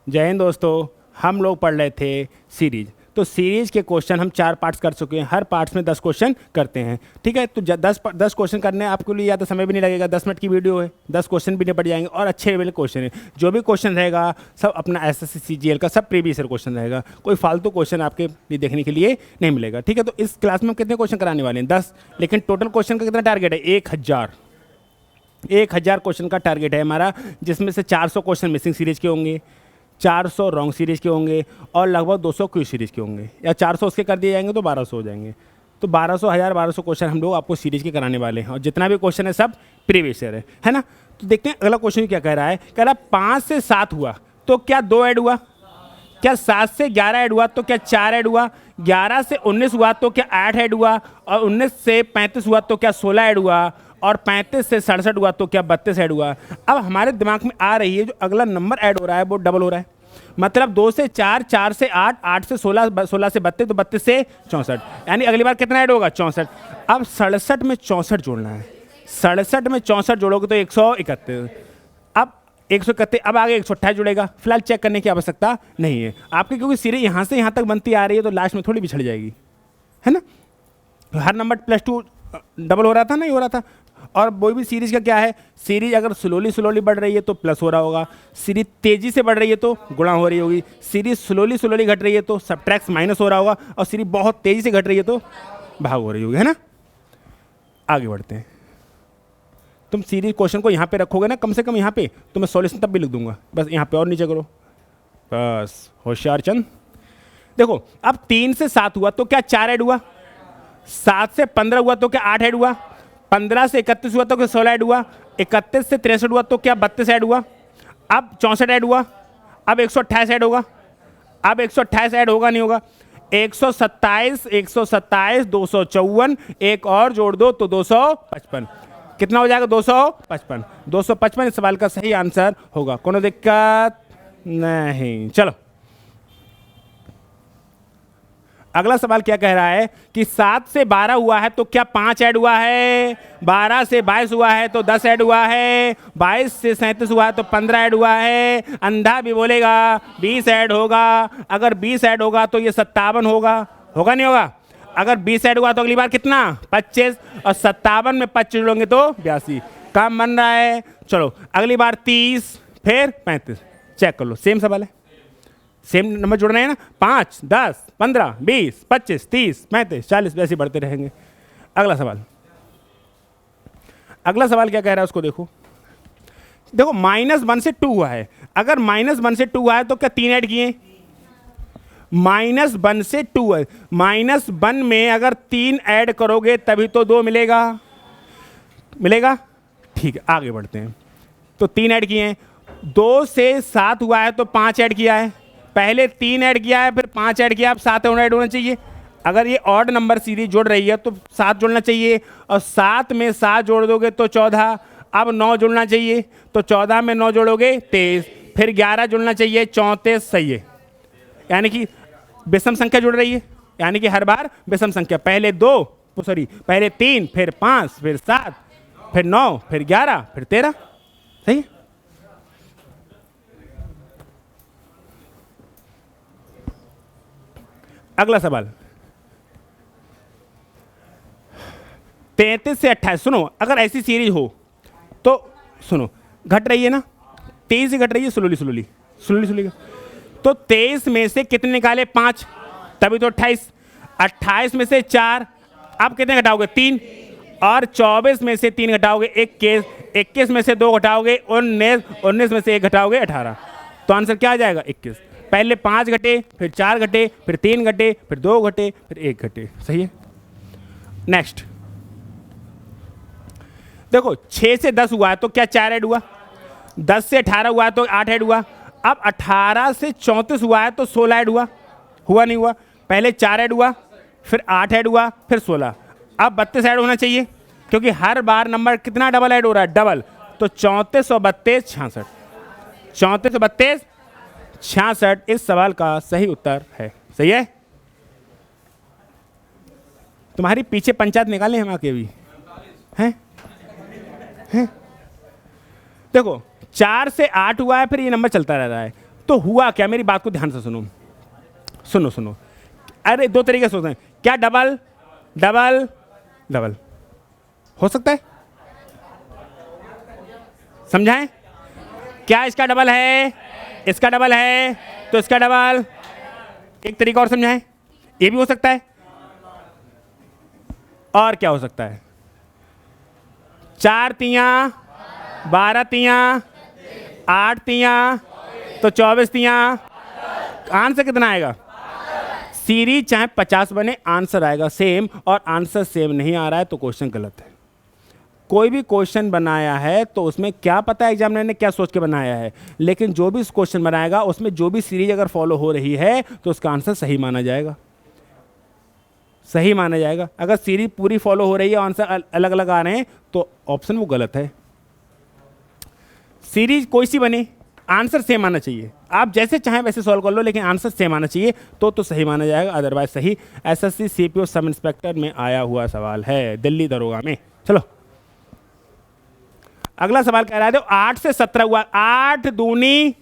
जय हिंद दोस्तों। हम लोग पढ़ रहे थे सीरीज। तो सीरीज के क्वेश्चन हम 4 पार्ट्स कर चुके हैं। हर पार्ट्स में 10 क्वेश्चन करते हैं। ठीक है, तो 10 क्वेश्चन करने आपके लिए या तो समय भी नहीं लगेगा, 10 मिनट की वीडियो है, 10 क्वेश्चन भी निपट जाएंगे और अच्छे लेवल क्वेश्चन है। जो भी क्वेश्चन रहेगा सब अपना एसएससी सीजीएल का सब प्रीवियस ईयर क्वेश्चन रहेगा। कोई फालतू क्वेश्चन आपके लिए देखने के लिए नहीं मिलेगा। ठीक है, तो इस क्लास में हम कितने क्वेश्चन कराने वाले हैं? 10। लेकिन टोटल क्वेश्चन का कितना टारगेट है? 1000 क्वेश्चन का टारगेट है हमारा, जिसमें से 400 क्वेश्चन मिसिंग सीरीज के होंगे, 400 रॉन्ग सीरीज के होंगे और लगभग 200 क्विज सीरीज के होंगे। या 400 उसके कर दिए जाएंगे तो 1200 हो जाएंगे। तो 1200 क्वेश्चन हम लोग आपको सीरीज के कराने वाले हैं और जितना भी क्वेश्चन है सब प्रीवियस ईयर है ना। तो देखते हैं अगला क्वेश्चन क्या कह रहा है। कह रहा है 5 से 7 हुआ तो क्या 2 ऐड हुआ? क्या 7 से 11 ऐड हुआ तो क्या 4 ऐड हुआ? 11 से 19 हुआ तो क्या 8 ऐड हुआ? और 19 से 35 हुआ तो क्या 16 ऐड हुआ? और 35 से 67 हुआ तो क्या 32 ऐड हुआ? अब हमारे दिमाग में आ रही है जो अगला नंबर ऐड हो रहा है वो डबल हो रहा है। मतलब 2 से 4, 4 से 8, 8 से 16, 16 से 32, तो 32 से 64, यानी अगली बार कितना ऐड होगा? 64। अब 67 में 64 जोड़ना है। 67 में 64 जोड़ोगे तो 131। अब 131, अब आगे 128 जुड़ेगा। फिलहाल चेक करने की आवश्यकता नहीं है आपकी, क्योंकि सीरीज यहाँ से यहाँ तक बनती आ रही है तो लास्ट में थोड़ी बिछड़ जाएगी, है ना। हर नंबर +2 डबल हो रहा था, नहीं हो रहा था। और कोई भी सीरीज का क्या है, सीरीज अगर स्लोली बढ़ रही है तो प्लस हो रहा होगा, सीरीज तेजी से बढ़ रही है तो गुणा हो रही होगी, सीरीज स्लोली घट रही है तो सबट्रैक्ट माइनस हो रहा होगा, और सीरीज बहुत तेजी से घट रही है तो भाग हो रही होगी, है ना। आगे बढ़ते हैं। तुम सीरीज क्वेश्चन को यहाँ पे रखोगे ना, कम से कम यहाँ पे, तो मैं सॉल्यूशन तब भी लिख दूंगा। बस यहाँ पे और नीचे करो, बस होशियार चंद। देखो अब 3 से 7 हुआ तो क्या 4 ऐड हुआ? 7 से 15 हुआ तो क्या 8 ऐड हुआ? 15 से 31 हुआ तो क्या 16 ऐड हुआ? 31 से 63 हुआ तो क्या 32 ऐड हुआ? अब 64 ऐड हुआ। अब 128 ऐड होगा। अब 128 ऐड होगा नहीं होगा? 127, 254, एक और जोड़ दो तो 255। कितना हो जाएगा? 255। 255 इस सवाल का सही आंसर होगा। कोनो दिक्कत नहीं। चलो अगला सवाल क्या कह रहा है कि 7 से 12 हुआ है तो क्या 5 ऐड हुआ है? 12 से 22 हुआ है तो 10 ऐड हुआ है। 22 से 37 हुआ है तो 15 ऐड हुआ है। अंधा भी बोलेगा 20 ऐड होगा। अगर 20 ऐड होगा तो ये 57 होगा, होगा नहीं होगा? अगर 20 ऐड हुआ तो अगली बार कितना? 25, और 57 में 25 जोड़ोगे तो 82। काम बन रहा है। चलो अगली बार 30, फिर 35। चेक कर लो, सेम सवाल है, सेम नंबर जोड़ना है ना। 5, 10, 15, 20, 25, 30, 35, 40 वैसे बढ़ते रहेंगे। अगला सवाल, अगला सवाल क्या कह रहा है उसको देखो। देखो -1 से 2 हुआ है। अगर -1 से 2 हुआ है तो क्या 3 ऐड किए? -1 से 2 है, -1 में अगर 3 ऐड करोगे तभी तो 2 मिलेगा, मिलेगा। ठीक है आगे बढ़ते हैं। तो 3 ऐड किए हैं। 2 से 7 हुआ है तो 5 ऐड किया है। पहले 3 ऐड किया है, फिर 5 ऐड किया, अब 7 ऐड होना चाहिए। अगर ये ऑड नंबर सीरीज जोड़ रही है तो 7 जोड़ना चाहिए, और 7 में 7 जोड़ दोगे तो 14। अब 9 जोड़ना चाहिए, तो 14 में 9 जोड़ोगे 23, फिर 11 जोड़ना चाहिए 34। सही है, यानी कि विषम संख्या जुड़ रही है, यानी कि हर बार विषम संख्या। पहले 3, फिर 5, फिर 7, फिर 9, फिर 11, फिर 13। सही है। अगला सवाल 33 से 28। सुनो, अगर ऐसी सीरीज हो तो सुनो, घट रही है ना, तेज से घट रही है, स्लोली। तो 23 में से कितने निकाले? 5, तभी तो 28। 28 में से 4, अब कितने घटाओगे? 3। और 24 में से 3 घटाओगे 21, 21 में से 2 घटाओगे 19, 19 में से 1 घटाओगे 18। तो आंसर क्या आ जाएगा? 21। पहले 5 घटे, फिर 4 घटे, फिर 3 घटे, फिर 2 घटे, फिर 1 घटे। सही है। नेक्स्ट देखो 6 से 10 हुआ है तो क्या 4 ऐड हुआ? 10 से 18 हुआ है तो 8 ऐड हुआ। अब 18 से 34 हुआ है तो 16 ऐड हुआ, हुआ नहीं हुआ? पहले 4 ऐड हुआ, फिर 8 ऐड हुआ, फिर 16। अब 32 ऐड होना चाहिए, क्योंकि हर बार नंबर कितना डबल ऐड हो रहा है? डबल। तो 34 और 32, 66। 34 और 32, 66 इस सवाल का सही उत्तर है। सही है। तुम्हारी पीछे पंचायत निकालें हम आके भी हैं? देखो 4 से 8 हुआ है, फिर ये नंबर चलता रहता है। तो हुआ क्या, मेरी बात को ध्यान से सुनो, सुनो सुनो। अरे दो तरीके से सोचते हैं, क्या डबल डबल डबल हो सकता है, समझाएं? क्या इसका डबल है, इसका डबल है, तो इसका डबल। एक तरीका और समझाएं, ये भी हो सकता है। और क्या हो सकता है, 4 तियां 12 तियां 8 तियां तो 24 तियां, आंसर कितना आएगा? सीरीज चाहे 50 बने आंसर आएगा सेम, और आंसर सेम नहीं आ रहा है तो क्वेश्चन गलत है। कोई भी क्वेश्चन बनाया है तो उसमें क्या पता है एग्जामिनर ने क्या सोच के बनाया है, लेकिन जो भी क्वेश्चन बनाएगा उसमें जो भी सीरीज अगर फॉलो हो रही है तो उसका आंसर सही माना जाएगा, सही माना जाएगा। अगर सीरीज पूरी फॉलो हो रही है, आंसर अलग अलग आ रहे हैं, तो ऑप्शन वो गलत है। सीरीज कोई सी बने, आंसर सेम आना चाहिए। आप जैसे चाहें वैसे सॉल्व कर लो, लेकिन आंसर सेम आना चाहिए तो सही माना जाएगा, अदरवाइज सही। एसएससी सीपीओ सब इंस्पेक्टर में आया हुआ सवाल है, दिल्ली दरोगा में। चलो अगला सवाल कह रहा है, 8 से 17 हुआ, 8 दूनी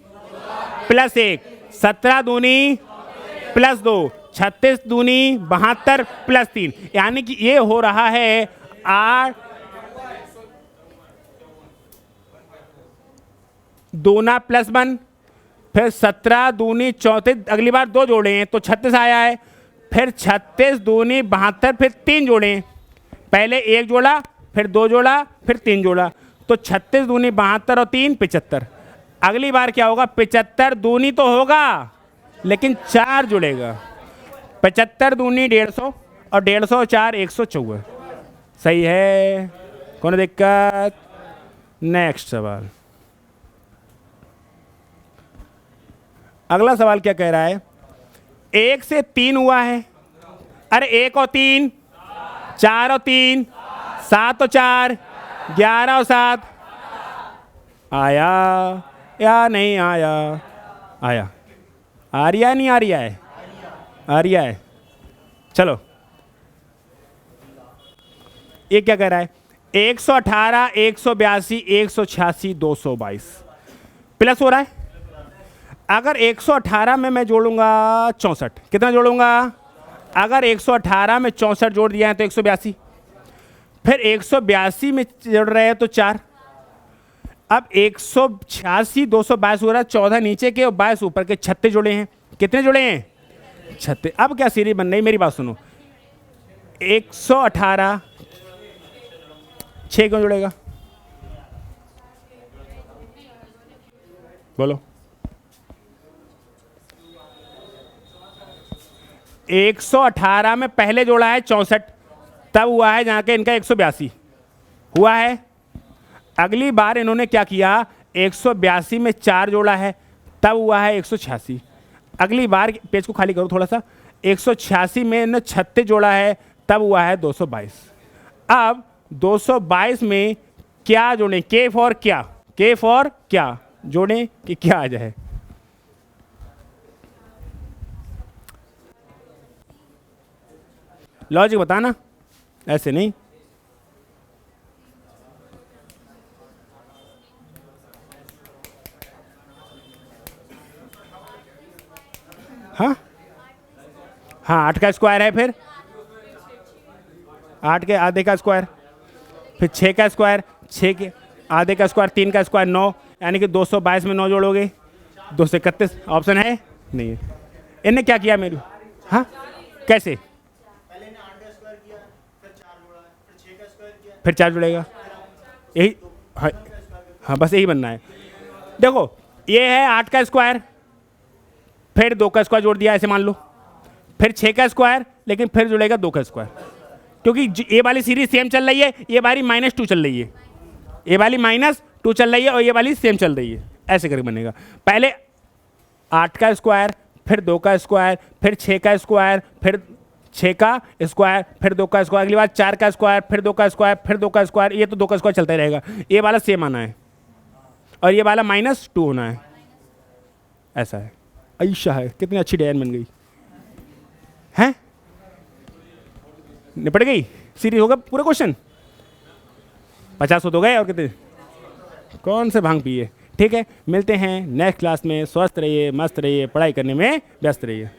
प्लस 1, 17 दूनी प्लस 2, 36 दूनी 72 प्लस 3, यानी कि ये हो रहा है 8 दूना प्लस 1, फिर 17 दूनी 34, अगली बार 2 जोड़े हैं तो 36 आया है, फिर 36 दूनी 72, फिर 3 जोड़े हैं, पहले 1 जोड़ा, फिर 2 जोड़ा, फिर 3 जोड़ा, तो 36 दूनी 72 और 3 75। अगली बार क्या होगा, 75 दूनी तो होगा लेकिन 4 जुड़ेगा, 75 दूनी 150 और 150 और 4 154। सही है, कौन दिक्कत? नेक्स्ट सवाल। अगला सवाल क्या कह रहा है, 1 से 3 हुआ है, अरे 1 और 3, 4 और 3, 7 और 4, 11 और 7, आया या नहीं आया? आया। आ रहा है नहीं आ रहा है? आ रहा है। चलो ये क्या कह रहा है, 118 182 186 222 प्लस हो रहा है। अगर 118 में मैं जोड़ूंगा 64, कितना जोड़ूंगा? अगर 118 में 64 जोड़ दिया है तो 182, फिर 182 में जोड़ रहे हैं तो 4, अब 186 222 हो रहा है, 14 नीचे के और 22 ऊपर के, 36 जोड़े हैं। कितने जोड़े हैं? 36। अब क्या सीरीज बन रही, मेरी बात सुनो, 118 6 क्यों जुड़ेगा? बोलो। 118 में पहले जोड़ा है 64, तब हुआ है जहाँ के इनका 182 हुआ है। अगली बार इन्होंने क्या किया, 182 में 4 जोड़ा है, तब हुआ है 186। अगली बार, पेज को खाली करो थोड़ा सा, 186 में इन्होंने 36 जोड़ा है, तब हुआ है 222। अब 222 में क्या जोड़ें, के फॉर क्या, के फॉर क्या जोड़ें कि क्या आ जाए? लॉजिक बताना, ऐसे नहीं। हाँ हाँ, 8 का स्क्वायर है, फिर 8 के आधे का स्क्वायर, फिर 6 का स्क्वायर, 6 के आधे का स्क्वायर, 3 का स्क्वायर 9, यानी कि 222 में 9 जोड़ोगे 231। ऑप्शन है नहीं है। इनने क्या किया मेरे, हाँ कैसे? फिर 4 जुड़ेगा, यही। हाँ हाँ, बस यही बनना है। देखो ये है 8 का स्क्वायर, फिर 2 का स्क्वायर जोड़ दिया, ऐसे मान लो, फिर 6 का स्क्वायर, लेकिन फिर जुड़ेगा 2 का स्क्वायर, क्योंकि ये वाली सीरीज सेम चल रही है, ये वाली -2 चल रही है, ये वाली -2 चल रही है और ये वाली सेम चल रही है, ऐसे करके बनेगा। पहले 8 का स्क्वायर, फिर 2 का स्क्वायर, फिर 6 का स्क्वायर, फिर 6 का स्क्वायर, फिर 2 का स्क्वायर, अगली बार 4 का स्क्वायर, फिर 2 का स्क्वायर, फिर 2 का स्क्वायर, ये तो 2 का स्क्वायर चलता ही रहेगा। ये वाला सेम आना है और ये वाला -2 होना है, ऐसा है। ऐसा है, कितनी अच्छी डिजाइन बन गई है, निपट गई सीरीज। होगा पूरा क्वेश्चन, 50 हो तो गए, और कितने, कौन से भांग पिए। ठीक है, मिलते हैं नेक्स्ट क्लास में। स्वस्थ रहिए, मस्त रहिए, पढ़ाई करने में व्यस्त रहिए।